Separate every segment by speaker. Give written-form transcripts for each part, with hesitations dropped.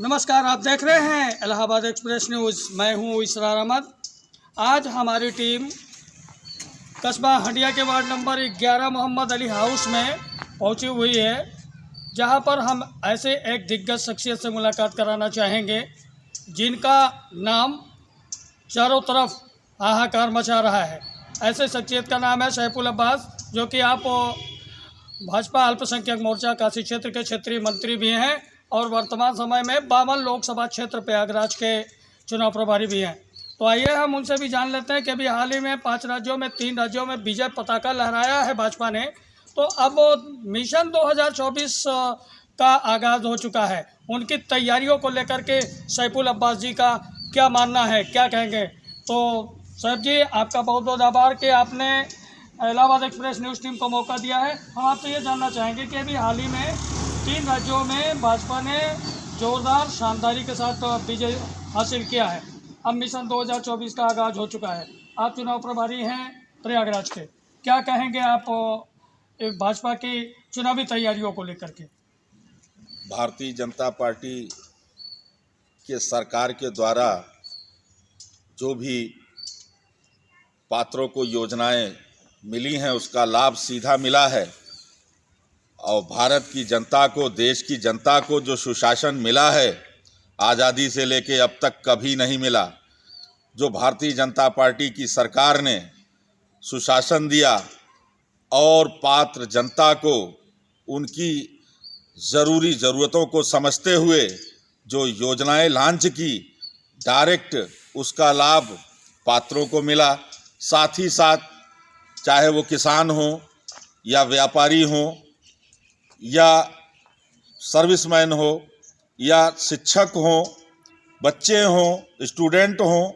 Speaker 1: नमस्कार, आप देख रहे हैं इलाहाबाद एक्सप्रेस न्यूज़। मैं हूं इसरार अहमद। आज हमारी टीम कस्बा हंडिया के ward number 11 Mohammad Ali house में पहुंची हुई है, जहां पर हम ऐसे एक दिग्गज शख्सियत से मुलाकात कराना चाहेंगे जिनका नाम चारों तरफ हाहाकार मचा रहा है। ऐसे शख्सियत का नाम है सैफुल अब्बास, जो कि आप भाजपा अल्पसंख्यक मोर्चा काशी क्षेत्र के क्षेत्रीय मंत्री भी हैं और वर्तमान समय में 52 लोकसभा क्षेत्र प्रयागराज के चुनाव प्रभारी भी हैं। तो आइए हम उनसे भी जान लेते हैं कि अभी हाल ही में 5 राज्यों में 3 राज्यों में विजय पताका लहराया है भाजपा ने। तो अब मिशन 2024 का आगाज़ हो चुका है, उनकी तैयारियों को लेकर के सैफुल अब्बास जी का क्या मानना है, क्या कहेंगे। तो सैफ जी, आपका बहुत बहुत आभार कि आपने इलाहाबाद एक्सप्रेस न्यूज़ टीम को मौका दिया है। हम आपसे ये जानना चाहेंगे कि अभी हाल ही में 3 राज्यों में भाजपा ने जोरदार शानदारी के साथ विजय हासिल किया है। अब मिशन 2024 का आगाज़ हो चुका है। आप चुनाव प्रभारी हैं प्रयागराज के, क्या कहेंगे आप भाजपा की चुनावी तैयारियों को लेकर के।
Speaker 2: भारतीय जनता पार्टी के सरकार के द्वारा जो भी पात्रों को योजनाएं मिली हैं उसका लाभ सीधा मिला है, और भारत की जनता को, देश की जनता को जो सुशासन मिला है आज़ादी से लेके अब तक कभी नहीं मिला। जो भारतीय जनता पार्टी की सरकार ने सुशासन दिया और पात्र जनता को उनकी ज़रूरी ज़रूरतों को समझते हुए जो योजनाएं लॉन्च की, डायरेक्ट उसका लाभ पात्रों को मिला। साथ ही साथ चाहे वो किसान हो या व्यापारी हो या सर्विसमैन हो या शिक्षक हो, बच्चे हों, स्टूडेंट हों,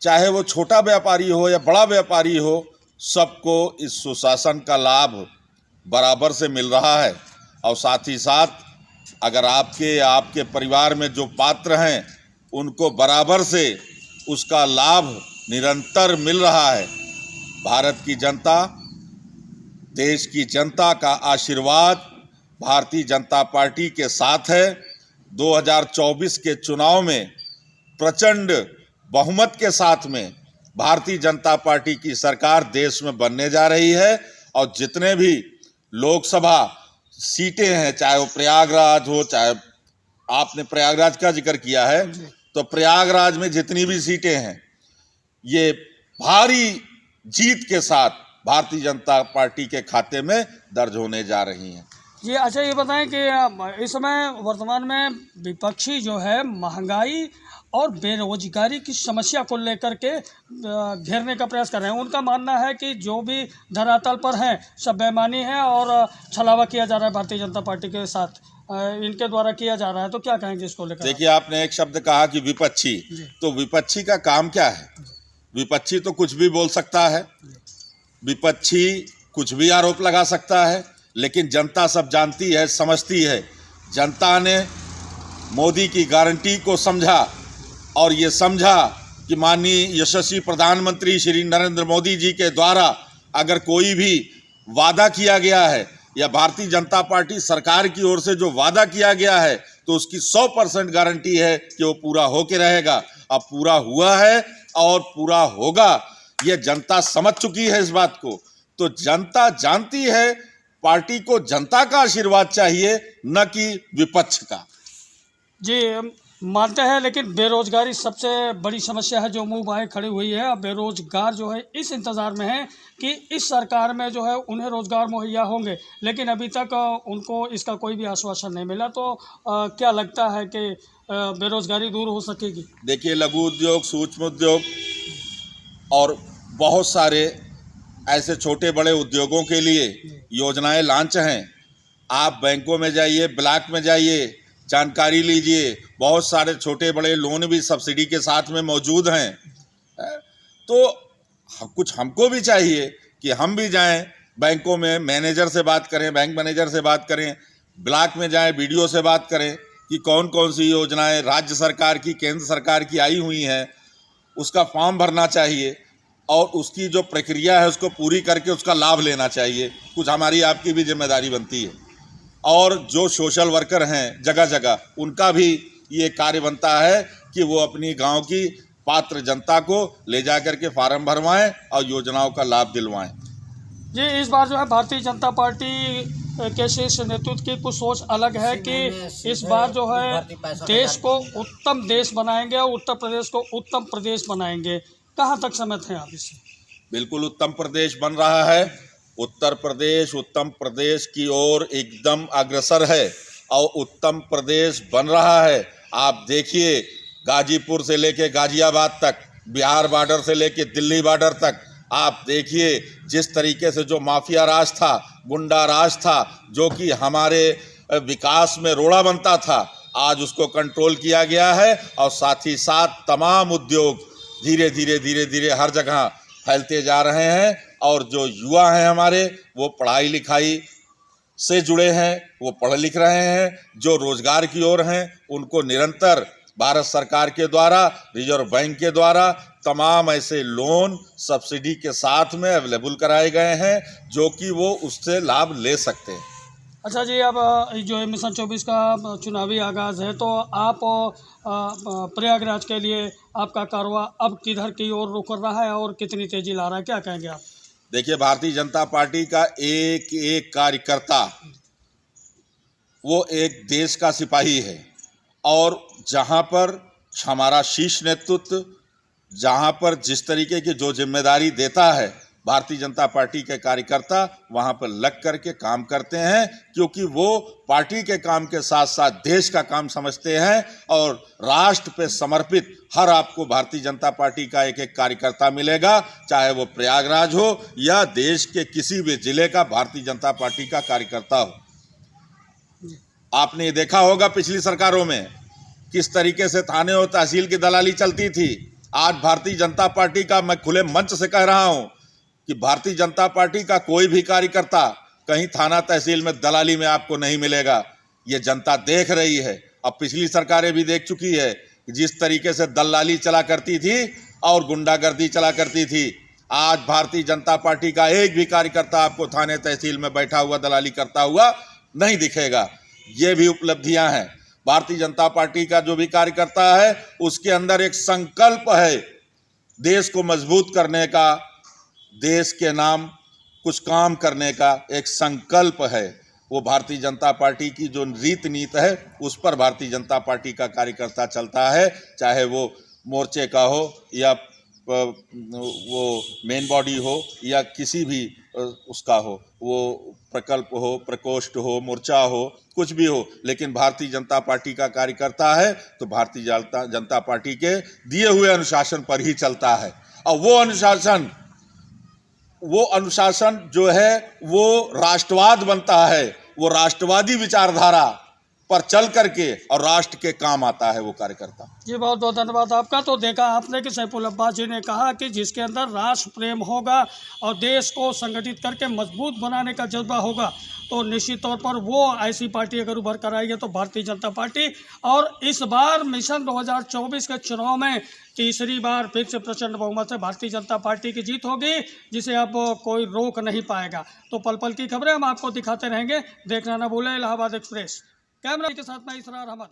Speaker 2: चाहे वो छोटा व्यापारी हो या बड़ा व्यापारी हो, सबको इस सुशासन का लाभ बराबर से मिल रहा है। और साथ ही साथ अगर आपके परिवार में जो पात्र हैं उनको बराबर से उसका लाभ निरंतर मिल रहा है। भारत की जनता, देश की जनता का आशीर्वाद भारतीय जनता पार्टी के साथ है। 2024 के चुनाव में प्रचंड बहुमत के साथ में भारतीय जनता पार्टी की सरकार देश में बनने जा रही है, और जितने भी लोकसभा सीटें हैं, चाहे वो प्रयागराज हो, चाहे आपने प्रयागराज का जिक्र किया है, तो प्रयागराज में जितनी भी सीटें हैं ये भारी जीत के साथ भारतीय जनता पार्टी के खाते में दर्ज होने जा रही हैं।
Speaker 1: जी अच्छा, ये बताएं कि इस समय वर्तमान में विपक्षी जो है महंगाई और बेरोजगारी की समस्या को लेकर के घेरने का प्रयास कर रहे हैं। उनका मानना है कि जो भी धरातल पर हैं सब बेईमानी है और छलावा किया जा रहा है भारतीय जनता पार्टी के साथ, इनके द्वारा किया जा रहा है। तो क्या कहेंगे इसको लेकर।
Speaker 2: देखिए, आपने एक शब्द कहा कि विपक्षी, तो विपक्षी का काम क्या है? विपक्षी तो कुछ भी बोल सकता है, विपक्षी कुछ भी आरोप लगा सकता है, लेकिन जनता सब जानती है, समझती है। जनता ने मोदी की गारंटी को समझा और ये समझा कि माननीय यशस्वी प्रधानमंत्री श्री नरेंद्र मोदी जी के द्वारा अगर कोई भी वादा किया गया है या भारतीय जनता पार्टी सरकार की ओर से जो वादा किया गया है तो उसकी 100% गारंटी है कि वो पूरा होके रहेगा। अब पूरा हुआ है और पूरा होगा, ये जनता समझ चुकी है इस बात को। तो जनता जानती है, पार्टी को जनता का आशीर्वाद चाहिए, न कि विपक्ष का।
Speaker 1: जी मानते हैं, लेकिन बेरोजगारी सबसे बड़ी समस्या है जो मुंह बाएं खड़ी हुई है। अब बेरोजगार जो है इस इंतज़ार में है कि इस सरकार में जो है उन्हें रोज़गार मुहैया होंगे, लेकिन अभी तक उनको इसका कोई भी आश्वासन नहीं मिला। तो क्या लगता है कि बेरोजगारी दूर हो सकेगी?
Speaker 2: देखिए, लघु उद्योग, सूक्ष्म उद्योग और बहुत सारे ऐसे छोटे बड़े उद्योगों के लिए योजनाएं लॉन्च हैं। आप बैंकों में जाइए, ब्लॉक में जाइए, जानकारी लीजिए, बहुत सारे छोटे बड़े लोन भी सब्सिडी के साथ में मौजूद हैं। तो कुछ हमको भी चाहिए कि हम भी जाएं बैंकों में, मैनेजर से बात करें, बैंक मैनेजर से बात करें, ब्लॉक में जाएं, बीडीओ से बात करें कि कौन कौन सी योजनाएं राज्य सरकार की, केंद्र सरकार की आई हुई हैं, उसका फॉर्म भरना चाहिए और उसकी जो प्रक्रिया है उसको पूरी करके उसका लाभ लेना चाहिए। कुछ हमारी आपकी भी जिम्मेदारी बनती है। और जो सोशल वर्कर हैं जगह जगह, उनका भी ये कार्य बनता है कि वो अपनी गांव की पात्र जनता को ले जाकर के फार्म भरवाएं और योजनाओं का लाभ दिलवाएं।
Speaker 1: जी, इस बार जो है भारतीय जनता पार्टी के शीर्ष नेतृत्व की कुछ सोच अलग है कि इस बार जो है देश को उत्तम देश बनाएंगे और उत्तर प्रदेश को उत्तम प्रदेश बनाएंगे। कहाँ तक सहमत हैं आप इससे?
Speaker 2: बिल्कुल उत्तम प्रदेश बन रहा है। उत्तर प्रदेश उत्तम प्रदेश की ओर एकदम अग्रसर है और उत्तम प्रदेश बन रहा है। आप देखिए, गाजीपुर से लेके गाजियाबाद तक, बिहार बॉर्डर से लेके दिल्ली बॉर्डर तक, आप देखिए जिस तरीके से जो माफिया राज था, गुंडा राज था, जो कि हमारे विकास में रोड़ा बनता था, आज उसको कंट्रोल किया गया है। और साथ ही साथ तमाम उद्योग धीरे धीरे हर जगह फैलते जा रहे हैं। और जो युवा हैं हमारे, वो पढ़ाई लिखाई से जुड़े हैं, वो पढ़ लिख रहे हैं। जो रोजगार की ओर हैं, उनको निरंतर भारत सरकार के द्वारा, रिजर्व बैंक के द्वारा तमाम ऐसे लोन सब्सिडी के साथ में अवेलेबल कराए गए हैं, जो कि वो उससे लाभ ले सकते हैं।
Speaker 1: अच्छा जी, अब जो है मिशन 24 का चुनावी आगाज़ है, तो आप प्रयागराज के लिए आपका कारवां अब किधर की ओर रुख कर रहा है और कितनी तेजी ला रहा है, क्या कहेंगे आप?
Speaker 2: देखिए, भारतीय जनता पार्टी का एक एक कार्यकर्ता वो एक देश का सिपाही है। और जहाँ पर हमारा शीर्ष नेतृत्व, जहाँ पर जिस तरीके की जो जिम्मेदारी देता है भारतीय जनता पार्टी के कार्यकर्ता, वहाँ पर लग करके काम करते हैं, क्योंकि वो पार्टी के काम के साथ साथ देश का काम समझते हैं। और राष्ट्र पे समर्पित हर आपको भारतीय जनता पार्टी का एक एक कार्यकर्ता मिलेगा, चाहे वो प्रयागराज हो या देश के किसी भी जिले का भारतीय जनता पार्टी का कार्यकर्ता हो। आपने देखा होगा पिछली सरकारों में किस तरीके से थाने और तहसील की दलाली चलती थी। आज भारतीय जनता पार्टी का, मैं खुले मंच से कह रहा हूं कि भारतीय जनता पार्टी का कोई भी कार्यकर्ता कहीं थाना तहसील में दलाली में आपको नहीं मिलेगा। ये जनता देख रही है। अब पिछली सरकारें भी देख चुकी है कि जिस तरीके से दलाली चला करती थी और गुंडागर्दी चला करती थी। आज भारतीय जनता पार्टी का एक भी कार्यकर्ता आपको थाने तहसील में बैठा हुआ दलाली करता हुआ नहीं दिखेगा। ये भी उपलब्धियां हैं। भारतीय जनता पार्टी का जो भी कार्यकर्ता है, उसके अंदर एक संकल्प है देश को मजबूत करने का, देश के नाम कुछ काम करने का एक संकल्प है। वो भारतीय जनता पार्टी की जो रीत नीति है, उस पर भारतीय जनता पार्टी का कार्यकर्ता चलता है, चाहे वो मोर्चे का हो या वो मेन बॉडी हो या किसी भी उसका हो, वो प्रकल्प हो, प्रकोष्ठ हो, मोर्चा हो, कुछ भी हो, लेकिन भारतीय जनता पार्टी का कार्यकर्ता है तो भारतीय जनता पार्टी के दिए हुए अनुशासन पर ही चलता है। और वो अनुशासन जो है वो राष्ट्रवाद बनता है, वो राष्ट्रवादी विचारधारा पर चल करके और राष्ट्र के काम आता है वो कार्यकर्ता।
Speaker 1: जी, बहुत बहुत धन्यवाद आपका। तो देखा आपने कि सैफुल अब्बास जी ने कहा कि जिसके अंदर राष्ट्र प्रेम होगा और देश को संगठित करके मजबूत बनाने का जज्बा होगा, तो निश्चित तौर पर वो ऐसी पार्टी अगर उभर कर आएगी तो भारतीय जनता पार्टी। और इस बार मिशन 2024 के चुनाव में तीसरी बार फिर से प्रचंड बहुमत से भारतीय जनता पार्टी की जीत होगी, जिसे अब कोई रोक नहीं पाएगा। तो पल पल की खबरें हम आपको दिखाते रहेंगे। देखना न भूलें इलाहाबाद एक्सप्रेस। कैमरा के साथ मैं इसरार अहमद।